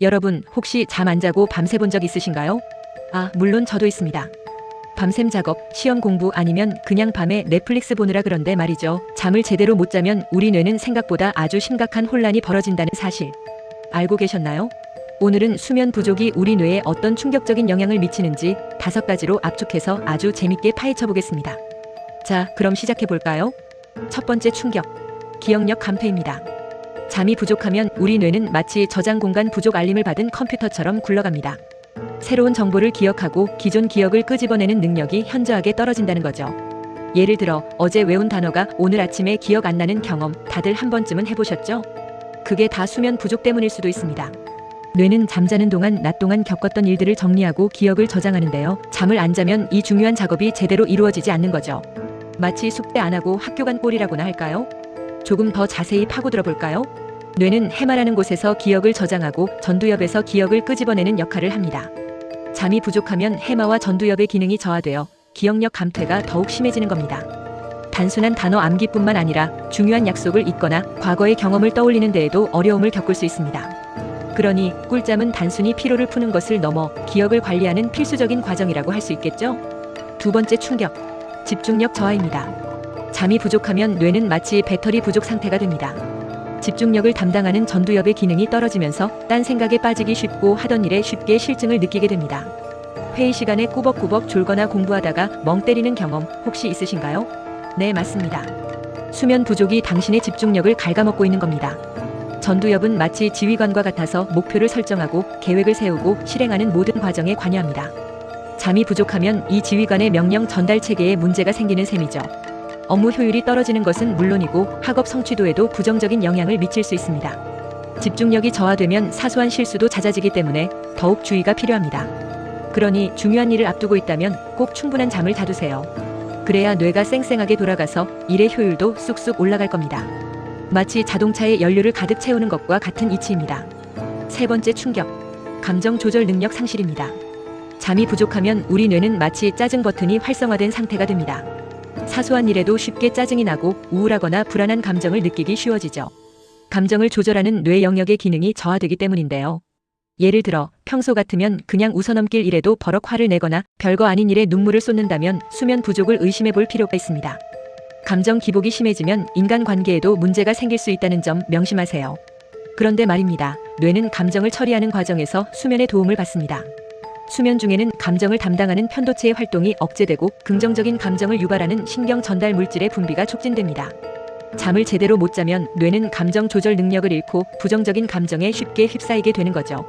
여러분, 혹시 잠 안 자고 밤새 본 적 있으신가요? 물론 저도 있습니다. 밤샘 작업, 시험 공부 아니면 그냥 밤에 넷플릭스 보느라. 그런데 말이죠. 잠을 제대로 못 자면 우리 뇌는 생각보다 아주 심각한 혼란이 벌어진다는 사실 알고 계셨나요? 오늘은 수면 부족이 우리 뇌에 어떤 충격적인 영향을 미치는지 5가지로 압축해서 아주 재밌게 파헤쳐 보겠습니다. 자, 그럼 시작해 볼까요? 첫 번째 충격, 기억력 감퇴입니다. 잠이 부족하면 우리 뇌는 마치 저장 공간 부족 알림을 받은 컴퓨터처럼 굴러갑니다. 새로운 정보를 기억하고 기존 기억을 끄집어내는 능력이 현저하게 떨어진다는 거죠. 예를 들어 어제 외운 단어가 오늘 아침에 기억 안 나는 경험, 다들 한 번쯤은 해보셨죠? 그게 다 수면 부족 때문일 수도 있습니다. 뇌는 잠자는 동안 낮 동안 겪었던 일들을 정리하고 기억을 저장하는데요. 잠을 안 자면 이 중요한 작업이 제대로 이루어지지 않는 거죠. 마치 숙제 안 하고 학교 간 꼴이라고나 할까요? 조금 더 자세히 파고들어 볼까요? 뇌는 해마라는 곳에서 기억을 저장하고 전두엽에서 기억을 끄집어내는 역할을 합니다. 잠이 부족하면 해마와 전두엽의 기능이 저하되어 기억력 감퇴가 더욱 심해지는 겁니다. 단순한 단어 암기뿐만 아니라 중요한 약속을 잊거나 과거의 경험을 떠올리는 데에도 어려움을 겪을 수 있습니다. 그러니 꿀잠은 단순히 피로를 푸는 것을 넘어 기억을 관리하는 필수적인 과정이라고 할 수 있겠죠? 두 번째 충격, 집중력 저하입니다. 잠이 부족하면 뇌는 마치 배터리 부족 상태가 됩니다. 집중력을 담당하는 전두엽의 기능이 떨어지면서 딴 생각에 빠지기 쉽고 하던 일에 쉽게 실증을 느끼게 됩니다. 회의 시간에 꾸벅꾸벅 졸거나 공부하다가 멍 때리는 경험 혹시 있으신가요? 네, 맞습니다. 수면 부족이 당신의 집중력을 갉아먹고 있는 겁니다. 전두엽은 마치 지휘관과 같아서 목표를 설정하고 계획을 세우고 실행하는 모든 과정에 관여합니다. 잠이 부족하면 이 지휘관의 명령 전달 체계에 문제가 생기는 셈이죠. 업무 효율이 떨어지는 것은 물론이고 학업 성취도에도 부정적인 영향을 미칠 수 있습니다. 집중력이 저하되면 사소한 실수도 잦아지기 때문에 더욱 주의가 필요합니다. 그러니 중요한 일을 앞두고 있다면 꼭 충분한 잠을 자두세요. 그래야 뇌가 쌩쌩하게 돌아가서 일의 효율도 쑥쑥 올라갈 겁니다. 마치 자동차에 연료를 가득 채우는 것과 같은 이치입니다. 세 번째 충격, 감정 조절 능력 상실입니다. 잠이 부족하면 우리 뇌는 마치 짜증 버튼이 활성화된 상태가 됩니다. 사소한 일에도 쉽게 짜증이 나고 우울하거나 불안한 감정을 느끼기 쉬워지죠. 감정을 조절하는 뇌 영역의 기능이 저하되기 때문인데요. 예를 들어 평소 같으면 그냥 웃어넘길 일에도 버럭 화를 내거나 별거 아닌 일에 눈물을 쏟는다면 수면 부족을 의심해 볼 필요가 있습니다. 감정 기복이 심해지면 인간관계에도 문제가 생길 수 있다는 점 명심하세요. 그런데 말입니다. 뇌는 감정을 처리하는 과정에서 수면의 도움을 받습니다. 수면 중에는 감정을 담당하는 편도체의 활동이 억제되고 긍정적인 감정을 유발하는 신경 전달 물질의 분비가 촉진됩니다. 잠을 제대로 못 자면 뇌는 감정 조절 능력을 잃고 부정적인 감정에 쉽게 휩싸이게 되는 거죠.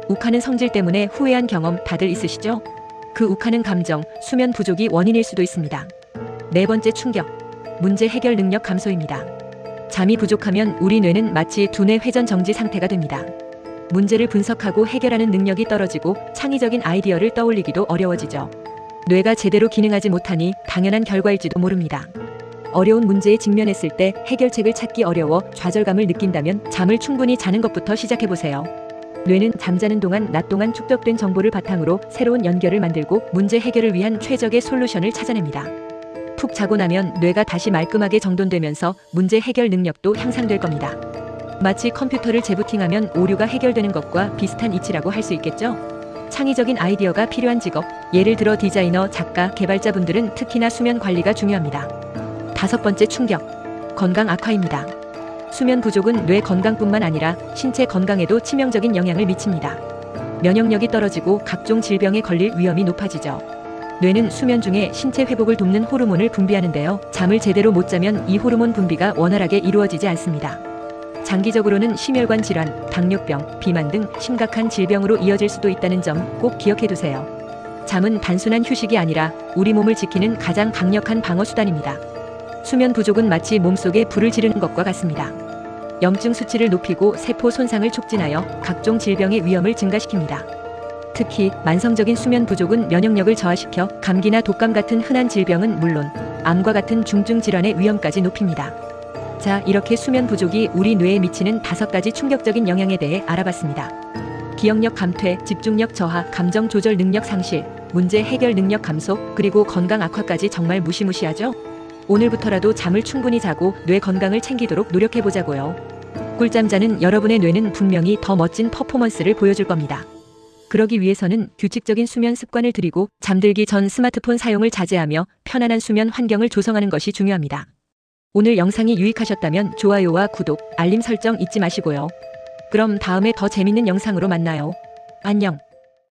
욱하는 성질 때문에 후회한 경험 다들 있으시죠? 그 욱하는 감정, 수면 부족이 원인일 수도 있습니다. 네 번째 충격, 문제 해결 능력 감소입니다. 잠이 부족하면 우리 뇌는 마치 두뇌 회전 정지 상태가 됩니다. 문제를 분석하고 해결하는 능력이 떨어지고 창의적인 아이디어를 떠올리기도 어려워지죠. 뇌가 제대로 기능하지 못하니 당연한 결과일지도 모릅니다. 어려운 문제에 직면했을 때 해결책을 찾기 어려워 좌절감을 느낀다면 잠을 충분히 자는 것부터 시작해보세요. 뇌는 잠자는 동안 낮 동안 축적된 정보를 바탕으로 새로운 연결을 만들고 문제 해결을 위한 최적의 솔루션을 찾아냅니다. 푹 자고 나면 뇌가 다시 말끔하게 정돈되면서 문제 해결 능력도 향상될 겁니다. 마치 컴퓨터를 재부팅하면 오류가 해결되는 것과 비슷한 이치라고 할 수 있겠죠? 창의적인 아이디어가 필요한 직업, 예를 들어 디자이너, 작가, 개발자분들은 특히나 수면 관리가 중요합니다. 다섯 번째 충격, 건강 악화입니다. 수면 부족은 뇌 건강뿐만 아니라 신체 건강에도 치명적인 영향을 미칩니다. 면역력이 떨어지고 각종 질병에 걸릴 위험이 높아지죠. 뇌는 수면 중에 신체 회복을 돕는 호르몬을 분비하는데요. 잠을 제대로 못 자면 이 호르몬 분비가 원활하게 이루어지지 않습니다. 장기적으로는 심혈관 질환, 당뇨병, 비만 등 심각한 질병으로 이어질 수도 있다는 점 꼭 기억해두세요. 잠은 단순한 휴식이 아니라 우리 몸을 지키는 가장 강력한 방어 수단입니다. 수면 부족은 마치 몸속에 불을 지르는 것과 같습니다. 염증 수치를 높이고 세포 손상을 촉진하여 각종 질병의 위험을 증가시킵니다. 특히 만성적인 수면 부족은 면역력을 저하시켜 감기나 독감 같은 흔한 질병은 물론 암과 같은 중증 질환의 위험까지 높입니다. 자, 이렇게 수면 부족이 우리 뇌에 미치는 5가지 충격적인 영향에 대해 알아봤습니다. 기억력 감퇴, 집중력 저하, 감정 조절 능력 상실, 문제 해결 능력 감소, 그리고 건강 악화까지 정말 무시무시하죠? 오늘부터라도 잠을 충분히 자고 뇌 건강을 챙기도록 노력해보자고요. 꿀잠 자는 여러분의 뇌는 분명히 더 멋진 퍼포먼스를 보여줄 겁니다. 그러기 위해서는 규칙적인 수면 습관을 들이고 잠들기 전 스마트폰 사용을 자제하며 편안한 수면 환경을 조성하는 것이 중요합니다. 오늘 영상이 유익하셨다면 좋아요와 구독, 알림 설정 잊지 마시고요. 그럼 다음에 더 재밌는 영상으로 만나요. 안녕.